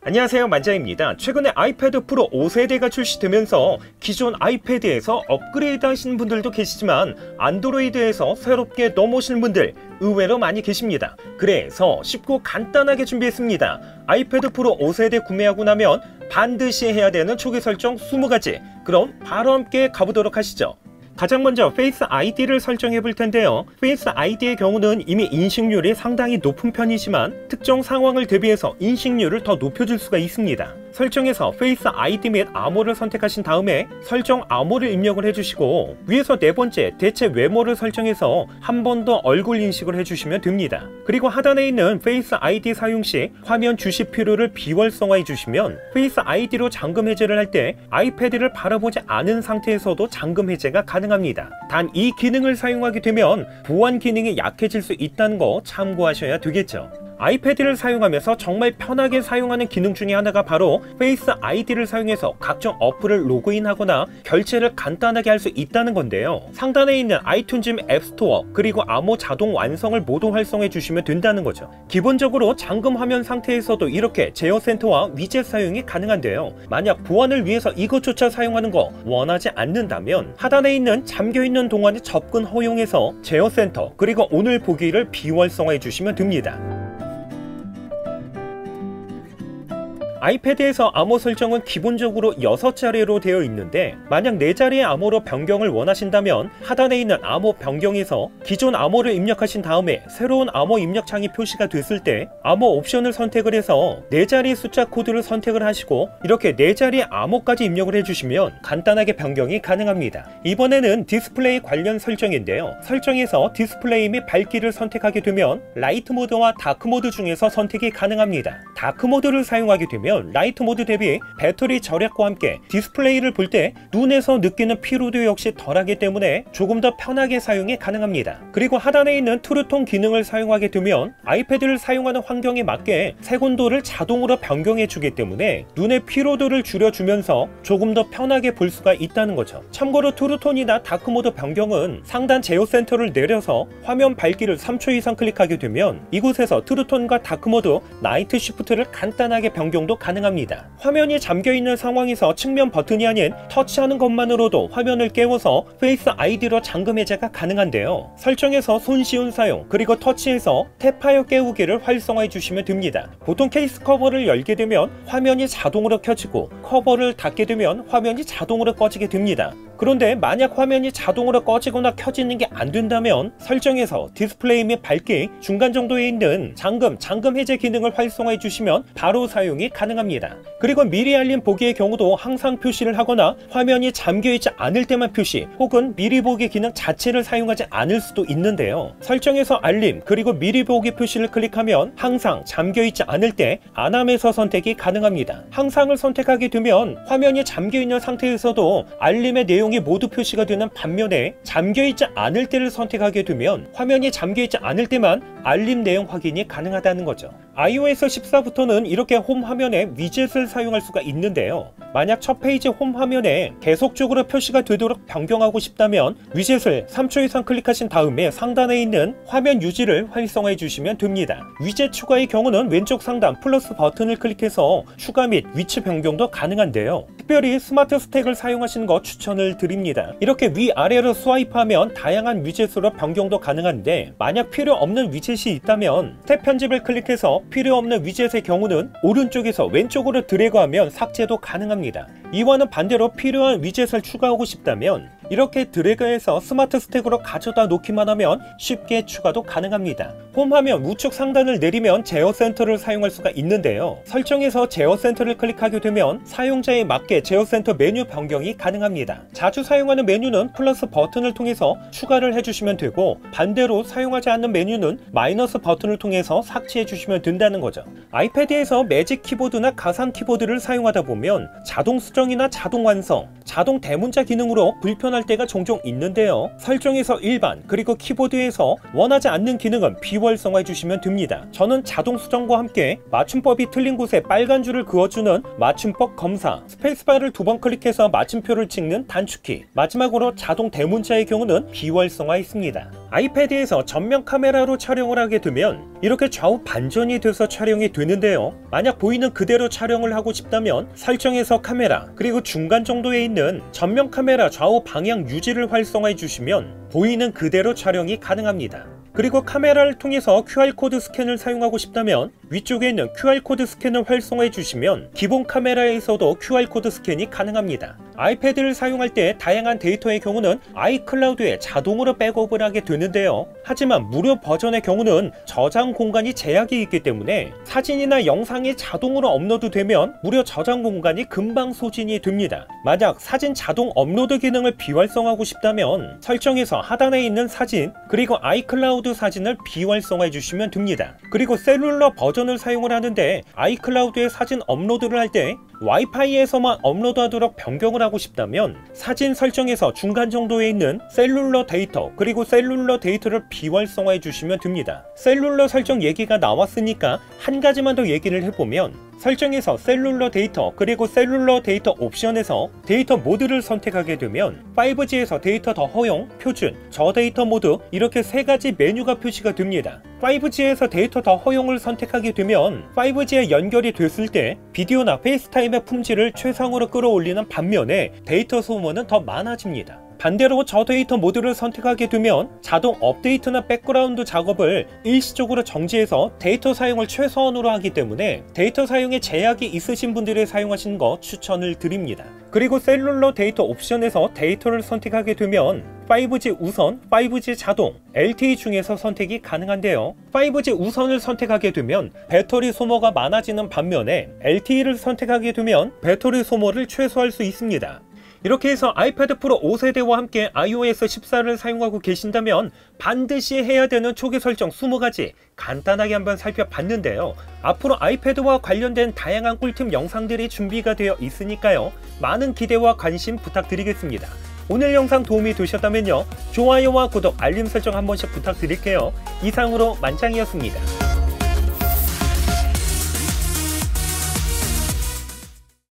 안녕하세요, 만장입니다. 최근에 아이패드 프로 5세대가 출시되면서 기존 아이패드에서 업그레이드 하시는 분들도 계시지만 안드로이드에서 새롭게 넘어오시는 분들 의외로 많이 계십니다. 그래서 쉽고 간단하게 준비했습니다. 아이패드 프로 5세대 구매하고 나면 반드시 해야 되는 초기 설정 20가지. 그럼 바로 함께 가보도록 하시죠. 가장 먼저 페이스 아이디를 설정해 볼 텐데요. 페이스 아이디의 경우는 이미 인식률이 상당히 높은 편이지만 특정 상황을 대비해서 인식률을 더 높여줄 수가 있습니다. 설정에서 페이스 아이디 및 암호를 선택하신 다음에 설정 암호를 입력을 해주시고 위에서 네 번째 대체 외모를 설정해서 한 번 더 얼굴 인식을 해주시면 됩니다. 그리고 하단에 있는 페이스 아이디 사용 시 화면 주시 필요를 비활성화해 주시면 페이스 아이디로 잠금 해제를 할 때 아이패드를 바라보지 않은 상태에서도 잠금 해제가 가능합니다. 단 이 기능을 사용하게 되면 보안 기능이 약해질 수 있다는 거 참고하셔야 되겠죠. 아이패드를 사용하면서 정말 편하게 사용하는 기능 중에 하나가 바로 페이스 아이디를 사용해서 각종 어플을 로그인하거나 결제를 간단하게 할 수 있다는 건데요. 상단에 있는 아이튠즈 앱스토어 그리고 암호 자동 완성을 모두 활성해 주시면 된다는 거죠. 기본적으로 잠금 화면 상태에서도 이렇게 제어센터와 위젯 사용이 가능한데요. 만약 보안을 위해서 이것조차 사용하는 거 원하지 않는다면 하단에 있는 잠겨있는 동안에 접근 허용해서 제어센터 그리고 오늘 보기를 비활성화해 주시면 됩니다. 아이패드에서 암호 설정은 기본적으로 6자리로 되어 있는데 만약 4자리의 암호로 변경을 원하신다면 하단에 있는 암호 변경에서 기존 암호를 입력하신 다음에 새로운 암호 입력창이 표시가 됐을 때 암호 옵션을 선택을 해서 4자리 숫자 코드를 선택을 하시고 이렇게 4자리의 암호까지 입력을 해주시면 간단하게 변경이 가능합니다. 이번에는 디스플레이 관련 설정인데요. 설정에서 디스플레이 및 밝기를 선택하게 되면 라이트 모드와 다크 모드 중에서 선택이 가능합니다. 다크 모드를 사용하게 되면 라이트 모드 대비 배터리 절약과 함께 디스플레이를 볼 때 눈에서 느끼는 피로도 역시 덜하기 때문에 조금 더 편하게 사용이 가능합니다. 그리고 하단에 있는 트루톤 기능을 사용하게 되면 아이패드를 사용하는 환경에 맞게 색온도를 자동으로 변경해 주기 때문에 눈의 피로도를 줄여주면서 조금 더 편하게 볼 수가 있다는 거죠. 참고로 트루톤이나 다크모드 변경은 상단 제어 센터를 내려서 화면 밝기를 3초 이상 클릭하게 되면 이곳에서 트루톤과 다크모드 나이트 시프트를 간단하게 변경도 가능합니다. 화면이 잠겨있는 상황에서 측면 버튼이 아닌 터치하는 것만으로도 화면을 깨워서 페이스 아이디로 잠금 해제가 가능한데요. 설정에서 손쉬운 사용 그리고 터치해서 탭하여 깨우기를 활성화해 주시면 됩니다. 보통 케이스 커버를 열게 되면 화면이 자동으로 켜지고 커버를 닫게 되면 화면이 자동으로 꺼지게 됩니다. 그런데 만약 화면이 자동으로 꺼지거나 켜지는 게 안 된다면 설정에서 디스플레이 및 밝기 중간 정도에 있는 잠금 해제 기능을 활성화해 주시면 바로 사용이 가능합니다. 그리고 미리 알림 보기의 경우도 항상 표시를 하거나 화면이 잠겨있지 않을 때만 표시 혹은 미리 보기 기능 자체를 사용하지 않을 수도 있는데요. 설정에서 알림 그리고 미리 보기 표시를 클릭하면 항상 잠겨있지 않을 때 안함에서 선택이 가능합니다. 항상을 선택하게 되면 화면이 잠겨있는 상태에서도 알림의 내용이 모두 표시가 되는 반면에 잠겨있지 않을 때를 선택하게 되면 화면이 잠겨있지 않을 때만 알림 내용 확인이 가능하다는 거죠. iOS 14부터는 이렇게 홈 화면에 위젯을 사용할 수가 있는데요. 만약 첫 페이지 홈 화면에 계속적으로 표시가 되도록 변경하고 싶다면 위젯을 3초 이상 클릭하신 다음에 상단에 있는 화면 유지를 활성화해 주시면 됩니다. 위젯 추가의 경우는 왼쪽 상단 플러스 버튼을 클릭해서 추가 및 위치 변경도 가능한데요. 특별히 스마트 스택을 사용하시는 거 추천을 드립니다. 이렇게 위아래로 스와이프하면 다양한 위젯으로 변경도 가능한데 만약 필요 없는 위젯이 있다면 스텝 편집을 클릭해서 필요 없는 위젯의 경우는 오른쪽에서 왼쪽으로 드래그하면 삭제도 가능합니다. 이와는 반대로 필요한 위젯을 추가하고 싶다면 이렇게 드래그해서 스마트 스택으로 가져다 놓기만 하면 쉽게 추가도 가능합니다. 홈 화면 우측 상단을 내리면 제어 센터를 사용할 수가 있는데요. 설정에서 제어 센터를 클릭하게 되면 사용자에 맞게 제어 센터 메뉴 변경이 가능합니다. 자주 사용하는 메뉴는 플러스 버튼을 통해서 추가를 해주시면 되고 반대로 사용하지 않는 메뉴는 마이너스 버튼을 통해서 삭제해 주시면 된다는 거죠. 아이패드에서 매직 키보드나 가상 키보드를 사용하다 보면 자동 수정이나 자동 완성, 자동 대문자 기능으로 불편할 때가 종종 있는데요. 설정에서 일반 그리고 키보드에서 원하지 않는 기능은 비활성화해 주시면 됩니다. 저는 자동 수정과 함께 맞춤법이 틀린 곳에 빨간 줄을 그어주는 맞춤법 검사, 스페이스바를 2번 클릭해서 마침표를 찍는 단축키, 마지막으로 자동 대문자의 경우는 비활성화했습니다. 아이패드에서 전면 카메라로 촬영을 하게 되면 이렇게 좌우 반전이 돼서 촬영이 되는데요. 만약 보이는 그대로 촬영을 하고 싶다면 설정에서 카메라, 그리고 중간 정도에 있는 전면 카메라 좌우 방향 유지를 활성화해 주시면 보이는 그대로 촬영이 가능합니다. 그리고 카메라를 통해서 QR코드 스캔을 사용하고 싶다면 위쪽에 있는 QR코드 스캔을 활성화해 주시면 기본 카메라에서도 QR코드 스캔이 가능합니다. 아이패드를 사용할 때 다양한 데이터의 경우는 아이클라우드에 자동으로 백업을 하게 되는데요. 하지만 무료 버전의 경우는 저장 공간이 제약이 있기 때문에 사진이나 영상이 자동으로 업로드되면 무료 저장 공간이 금방 소진이 됩니다. 만약 사진 자동 업로드 기능을 비활성화하고 싶다면 설정에서 하단에 있는 사진, 그리고 아이클라우드 사진을 비활성화해 주시면 됩니다. 그리고 셀룰러 버전을 사용을 하는데 아이클라우드에 사진 업로드를 할 때 와이파이에서만 업로드하도록 변경을 하고 싶다면 사진 설정에서 중간 정도에 있는 셀룰러 데이터, 그리고 셀룰러 데이터를 비활성화해 주시면 됩니다. 셀룰러 설정 얘기가 나왔으니까 한 가지만 더 얘기를 해보면, 설정에서 셀룰러 데이터, 그리고 셀룰러 데이터 옵션에서 데이터 모드를 선택하게 되면 5G에서 데이터 더 허용, 표준, 저데이터 모드 이렇게 세 가지 메뉴가 표시가 됩니다. 5G에서 데이터 더 허용을 선택하게 되면 5G에 연결이 됐을 때 비디오나 페이스타임의 품질을 최상으로 끌어올리는 반면에 데이터 소모는 더 많아집니다. 반대로 저데이터 모드를 선택하게 되면 자동 업데이트나 백그라운드 작업을 일시적으로 정지해서 데이터 사용을 최소한으로 하기 때문에 데이터 사용에 제약이 있으신 분들이 사용하시는 거 추천을 드립니다. 그리고 셀룰러 데이터 옵션에서 데이터를 선택하게 되면 5G 우선, 5G 자동, LTE 중에서 선택이 가능한데요. 5G 우선을 선택하게 되면 배터리 소모가 많아지는 반면에 LTE를 선택하게 되면 배터리 소모를 최소화할 수 있습니다. 이렇게 해서 아이패드 프로 5세대와 함께 iOS 14를 사용하고 계신다면 반드시 해야 되는 초기 설정 20가지 간단하게 한번 살펴봤는데요. 앞으로 아이패드와 관련된 다양한 꿀팁 영상들이 준비가 되어 있으니까요. 많은 기대와 관심 부탁드리겠습니다. 오늘 영상 도움이 되셨다면요. 좋아요와 구독, 알림 설정 한 번씩 부탁드릴게요. 이상으로 만짱이었습니다.